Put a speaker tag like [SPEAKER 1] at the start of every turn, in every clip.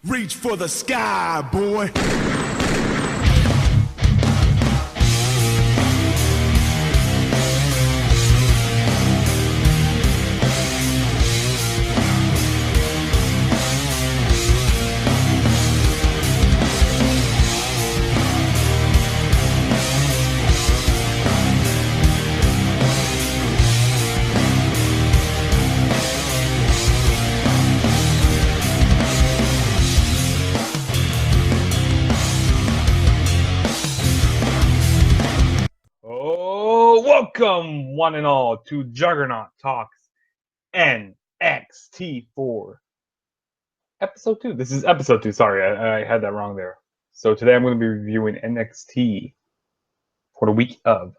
[SPEAKER 1] Reach for the sky, boy.
[SPEAKER 2] Welcome, one and all, to Juggernaut Talks NXT for episode 2. This is episode 2. Sorry, I had that wrong there. So today I'm going to be reviewing NXT for the week of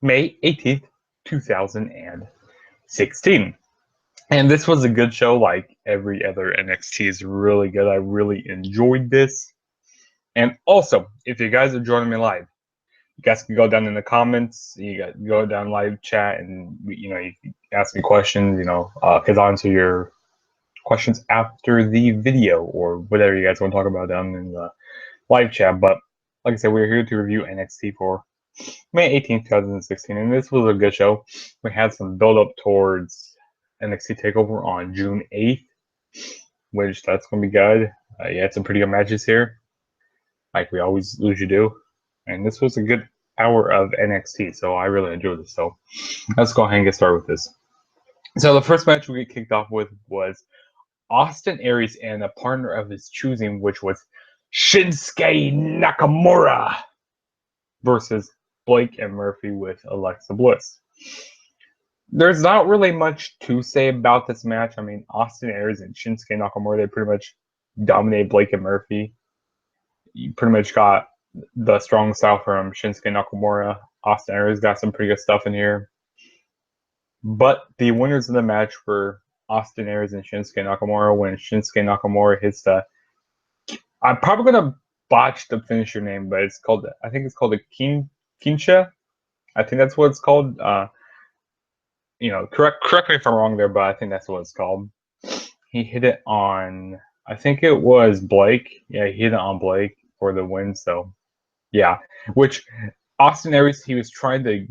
[SPEAKER 2] May 18th, 2016. And this was a good show, like every other NXT is really good. I really enjoyed this. And also, if you guys are joining me live, you guys can go down in the comments. You guys go down live chat, and you can ask me questions. Because I'll answer your questions after the video or whatever you guys want to talk about down in the live chat. But like I said, we're here to review NXT for May 18th, 2016, and this was a good show. We had some build up towards NXT Takeover on June 8th, which that's gonna be good. You had some pretty good matches here, like we always usually do. And this was a good hour of NXT, so I really enjoyed this. So let's go ahead and get started with this. So the first match we kicked off with was Austin Aries and a partner of his choosing, which was Shinsuke Nakamura versus Blake and Murphy with Alexa Bliss. There's not really much to say about this match. I mean, Austin Aries and Shinsuke Nakamura, they pretty much dominate Blake and Murphy. You pretty much got the strong style from Shinsuke Nakamura. Austin Aries got some pretty good stuff in here. But the winners of the match were Austin Aries and Shinsuke Nakamura. When Shinsuke Nakamura hits the... I'm probably going to botch the finisher name, but I think it's called a Kincha. I think that's what it's called. Correct me if I'm wrong there, but I think that's what it's called. He hit it on... I think it was Blake. Yeah, he hit it on Blake for the win, so... Yeah, which Austin Aries, he was trying to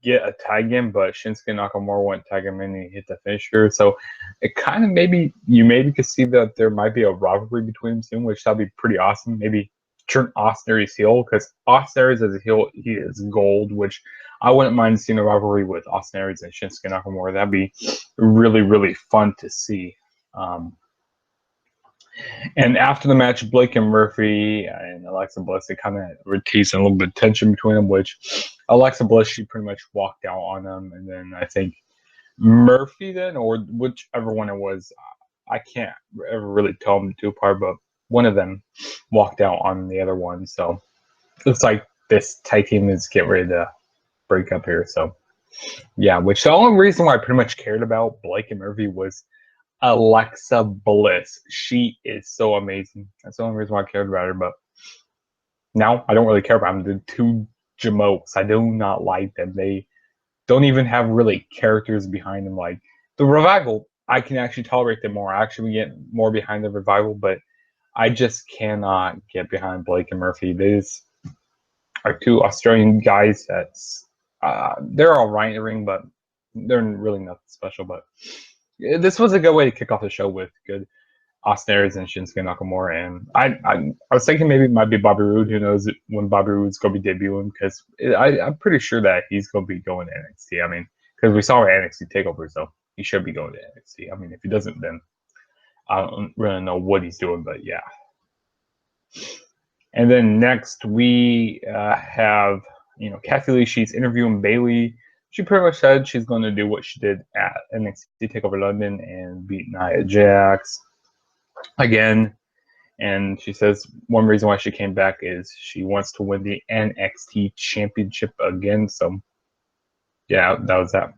[SPEAKER 2] get a tag in, but Shinsuke Nakamura went tag him in and he hit the finisher. So it kind of maybe could see that there might be a rivalry between them soon, which that'd be pretty awesome. Maybe turn Austin Aries heel, because Austin Aries as a heel, he is gold, which I wouldn't mind seeing a rivalry with Austin Aries and Shinsuke Nakamura. That'd be really, really fun to see. And after the match, Blake and Murphy and Alexa Bliss, they kind of teased a little bit of tension between them, which Alexa Bliss, she pretty much walked out on them. And then I think Murphy then, or whichever one it was, I can't ever really tell them the two apart, but one of them walked out on the other one. So it looks like this tag team is getting ready to break up here. So yeah, which the only reason why I pretty much cared about Blake and Murphy was Alexa Bliss. She is so amazing. That's the only reason why I cared about her. But now I don't really care about them. The two jamokes, I do not like them. They don't even have really characters behind them. Like the Revival, I can actually tolerate them more. I actually get more behind the Revival, but I just cannot get behind Blake and Murphy. These are two Australian guys that's they're all right in the ring, but they're really nothing special. But this was a good way to kick off the show with good Austin Aries and Shinsuke Nakamura. And I was thinking maybe it might be Bobby Roode. Who knows when Bobby Roode's going to be debuting, because I'm pretty sure that he's going to be going to NXT. I mean, because we saw an NXT Takeover, so he should be going to NXT. I mean, if he doesn't, then I don't really know what he's doing, but yeah. And then next we have, Kathy Lee. She's interviewing Bayley. She pretty much said she's going to do what she did at NXT TakeOver London and beat Nia Jax again. And she says one reason why she came back is she wants to win the NXT Championship again. So, yeah, that was that.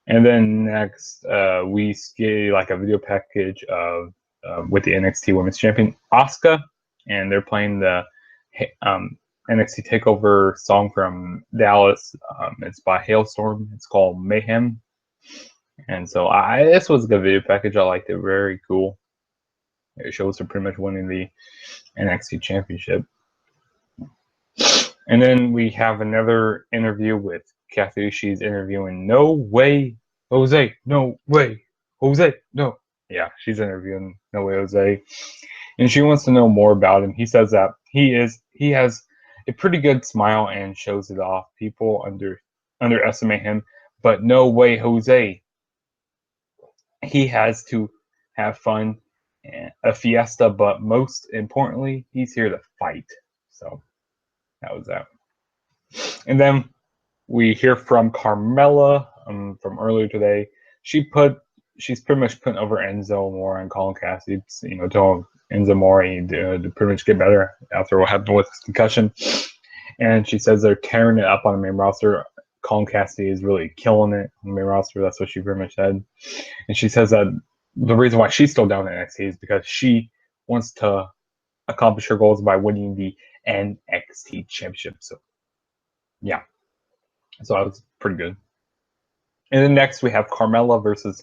[SPEAKER 2] And then next, we see like a video package of with the NXT Women's Champion, Asuka, and they're playing the NXT TakeOver song from Dallas. It's by Hailstorm. It's called Mayhem. And so this was a good video package. I liked it. Very cool. It shows her pretty much winning the NXT Championship. And then we have another interview with Kathy. She's interviewing No Way Jose. No Way Jose. No. Yeah, she's interviewing No Way Jose. And she wants to know more about him. He says that he has a pretty good smile and shows it off. People underestimate him, but No Way Jose. He has to have fun, a fiesta, but most importantly, he's here to fight. So that was that. And then we hear from Carmella from earlier today. She's pretty much putting over Enzo Amore and Colin Cassidy. Telling Enzo Amore to pretty much get better after what happened with his concussion. And she says they're tearing it up on the main roster. Colin Cassidy is really killing it on the main roster. That's what she pretty much said. And she says that the reason why she's still down in NXT is because she wants to accomplish her goals by winning the NXT Championship. So, yeah. So that was pretty good. And then next we have Carmella versus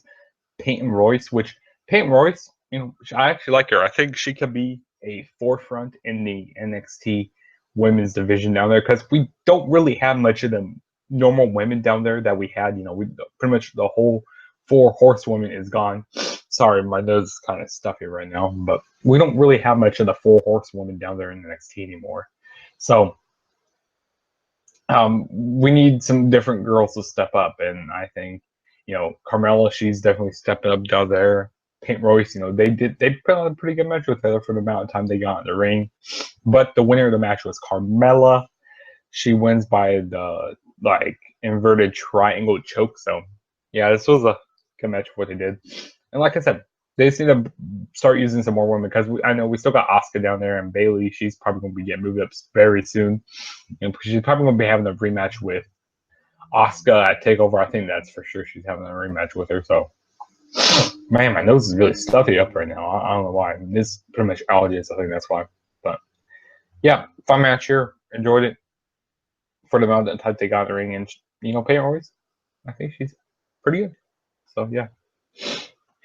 [SPEAKER 2] Peyton Royce, which Peyton Royce, I actually like her. I think she could be a forefront in the NXT women's division down there because we don't really have much of the normal women down there that we had. We pretty much the whole 4 horsewomen is gone. Sorry, my nose is kind of stuffy right now, but we don't really have much of the 4 horsewomen down there in NXT anymore. So we need some different girls to step up, and I think Carmella, she's definitely stepping up down there. Peyton Royce, they put on a pretty good match with her for the amount of time they got in the ring. But the winner of the match was Carmella. She wins by the inverted triangle choke. So yeah, this was a good match for what they did. And like I said, they just need to start using some more women because I know we still got Asuka down there and Bayley. She's probably going to be getting moved up very soon. And she's probably going to be having a rematch with Asuka at TakeOver. I think that's for sure. She's having a rematch with her. So, man, my nose is really stuffy up right now. I don't know why. This pretty much allergies. I think that's why. But yeah, fun match here. Enjoyed it for the amount of time they got in the ring. And Peyton Royce, I think she's pretty good. So yeah.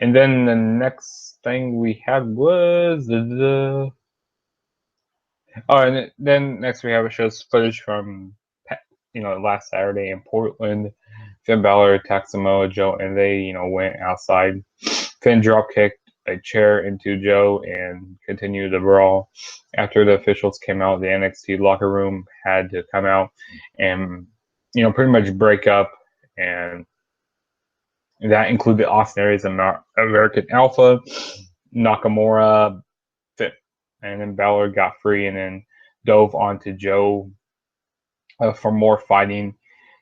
[SPEAKER 2] And then the next thing we had was and then next we have a show's footage from last Saturday in Portland. Finn Balor attacked Samoa Joe, and they went outside. Finn drop kicked a chair into Joe and continued the brawl. After the officials came out, the NXT locker room had to come out and pretty much break up, and that included Austin Aries and American Alpha, Nakamura, and then Balor got free and then dove onto Joe for more fighting.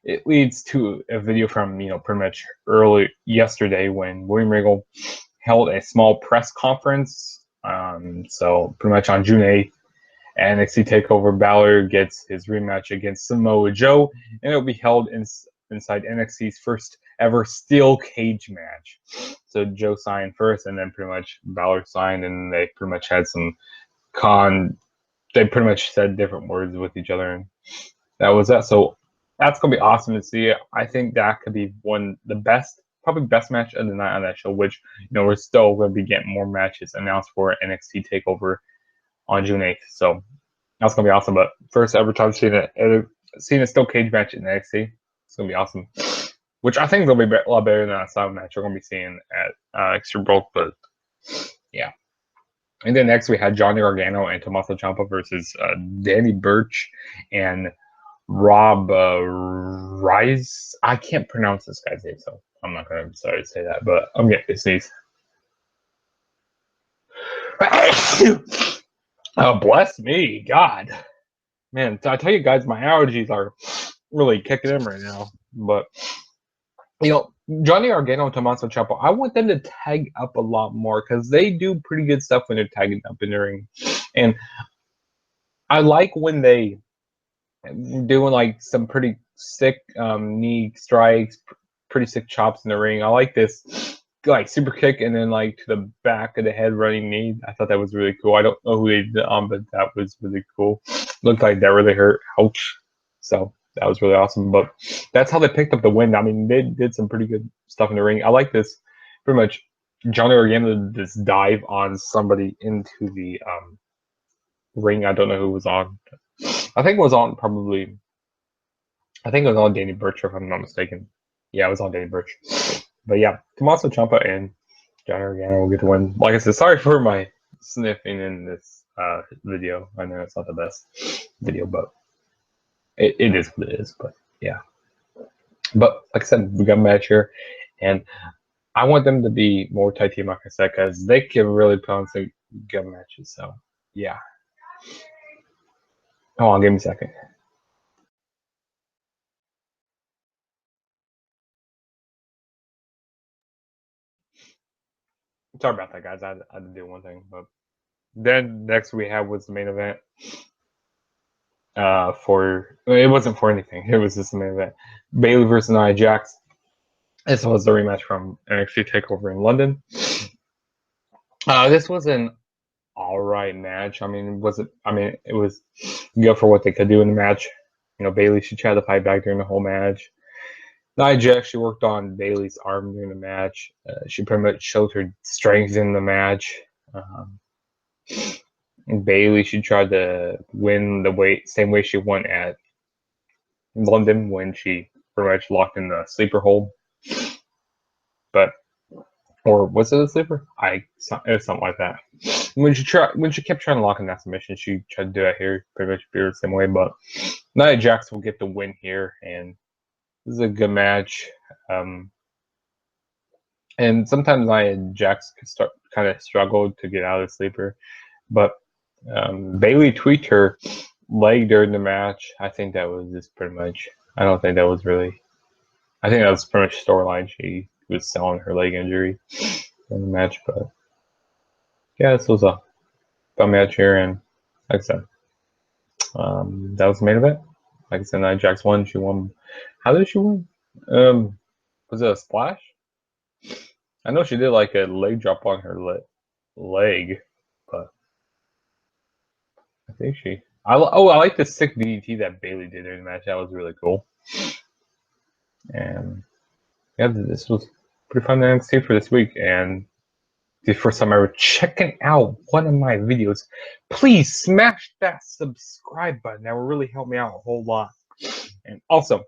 [SPEAKER 2] It leads to a video from pretty much early yesterday when William Regal held a small press conference. So pretty much on June 8th, NXT TakeOver, Balor gets his rematch against Samoa Joe, and it'll be held inside NXT's first ever steel cage match. So Joe signed first, and then pretty much Balor signed, and they pretty much had some they pretty much said different words with each other, and that was that. So that's gonna be awesome to see. I think that could be probably best match of the night on that show, which we're still gonna be getting more matches announced for NXT TakeOver on June 8th. So that's gonna be awesome. But first ever time seeing a steel cage match in NXT. It's gonna be awesome, which I think is gonna be a lot better than that style match we're gonna be seeing at Extra Bulk. But yeah. And then next we had Johnny Gargano and Tommaso Ciampa versus Danny Burch and Rob Rise. I can't pronounce this guy's name, so I'm not gonna sorry to say that, but I'm getting to sneeze. Oh, bless me, God, man! I tell you guys, my allergies are really kicking in right now. But Johnny Gargano and Tommaso Ciampa, I want them to tag up a lot more because they do pretty good stuff when they're tagging up in the ring, and I like when they doing some pretty sick knee strikes, pretty sick chops in the ring. I like this super kick and then to the back of the head running knee. I thought that was really cool. I don't know who they did but that was really cool. Looked like that really hurt. Ouch. So that was really awesome. But that's how they picked up the win. I mean, they did some pretty good stuff in the ring. I like this pretty much Johnny Gargano did this dive on somebody into the ring. I don't know who was on. I think it was on Danny Burch, if I'm not mistaken. Yeah, it was on Danny Burch. But yeah, Tommaso Ciampa and Johnny Gargano will get the win. Like I said, sorry for my sniffing in this video. I know it's not the best video, but it is what it is. But yeah. But like I said, we got a match here, and I want them to be more tag team, like I said, because they can really put on some good matches. So yeah. Hold on, give me a second. Sorry about that, guys. I had to do one thing, but then next we have was the main event. It wasn't for anything. It was just the main event. Bayley versus Nia Jax. This was the rematch from NXT Takeover in London. This was an alright match. I mean, it was good for what they could do in the match. You know, Bayley, she tried to fight back during the whole match. Nia Jax, she worked on Bayley's arm during the match. She pretty much showed her strength in the match. Bayley, she tried to win the same way she won at London when she pretty much locked in the sleeper hold. Or was it a sleeper? It was something like that. When she kept trying to lock in that submission, she tried to do that here, pretty much the same way. But Nia Jax will get the win here, and this is a good match. And sometimes Nia Jax could kind of struggle to get out of the sleeper, but Bayley tweaked her leg during the match. I think that was just pretty much. I don't think that was really. I think that was pretty much storyline. She was selling her leg injury in the match, but yeah, this was a fun match here, and like I said, that was the main event. Like I said, Nia Jax won. She won. How did she win? Was it a splash? I know she did like a leg drop on her leg, but I think I like the sick DDT that Bayley did during the match. That was really cool. And yeah, this was pretty fun NXT for this week. And the first time ever checking out one of my videos, please smash that subscribe button. That will really help me out a whole lot. And also,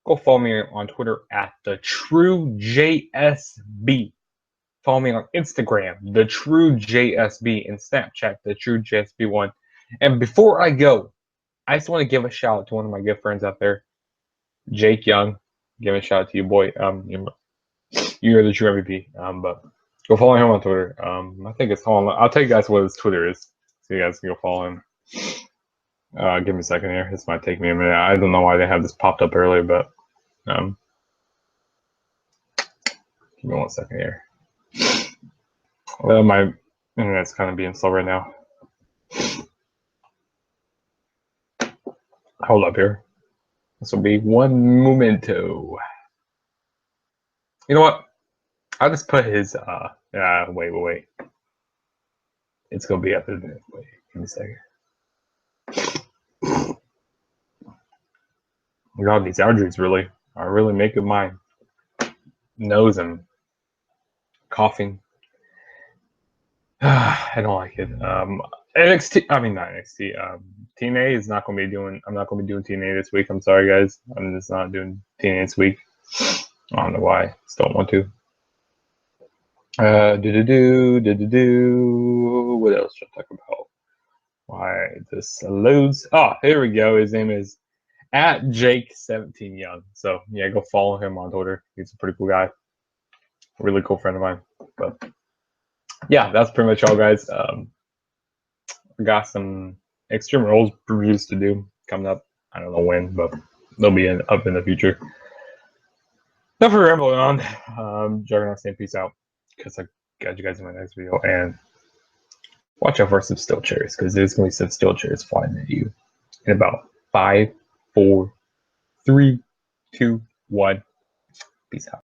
[SPEAKER 2] go follow me on Twitter at TheTrueJSB. Follow me on Instagram, TheTrueJSB, and Snapchat, TheTrueJSB1. And before I go, I just want to give a shout out to one of my good friends out there, Jake Young. Give a shout out to you, boy. You're the true MVP. But go follow him on Twitter. I think it's I'll tell you guys what his Twitter is, so you guys can go follow him. Give me a second here. This might take me a minute. I don't know why they have this popped up earlier, but give me 1 second here. Well, my internet's kind of being slow right now. Hold up here. This will be one momento. You know what? I'll just put his wait. It's gonna be after this. Wait, give me a second. God, these allergies are really making my nose and coughing. I don't like it. NXT, I mean not NXT. TNA is not gonna be doing. I'm not gonna be doing TNA this week. I'm sorry, guys. I'm just not doing TNA this week. I don't know why. Just don't want to. What else should I talk about? Why this loads? Oh, here we go. His name is at Jake17Young. So yeah, go follow him on Twitter. He's a pretty cool guy. Really cool friend of mine. But yeah, that's pretty much all, guys. We got some Extreme Rules reviews to do coming up. I don't know when, but they'll be up in the future. Enough for rambling on. Juggernaut saying peace out, because I got you guys in my next video. And watch out for some steel chairs, because there's going to be some steel chairs flying at you in about 5, 4, 3, 2, 1. Peace out.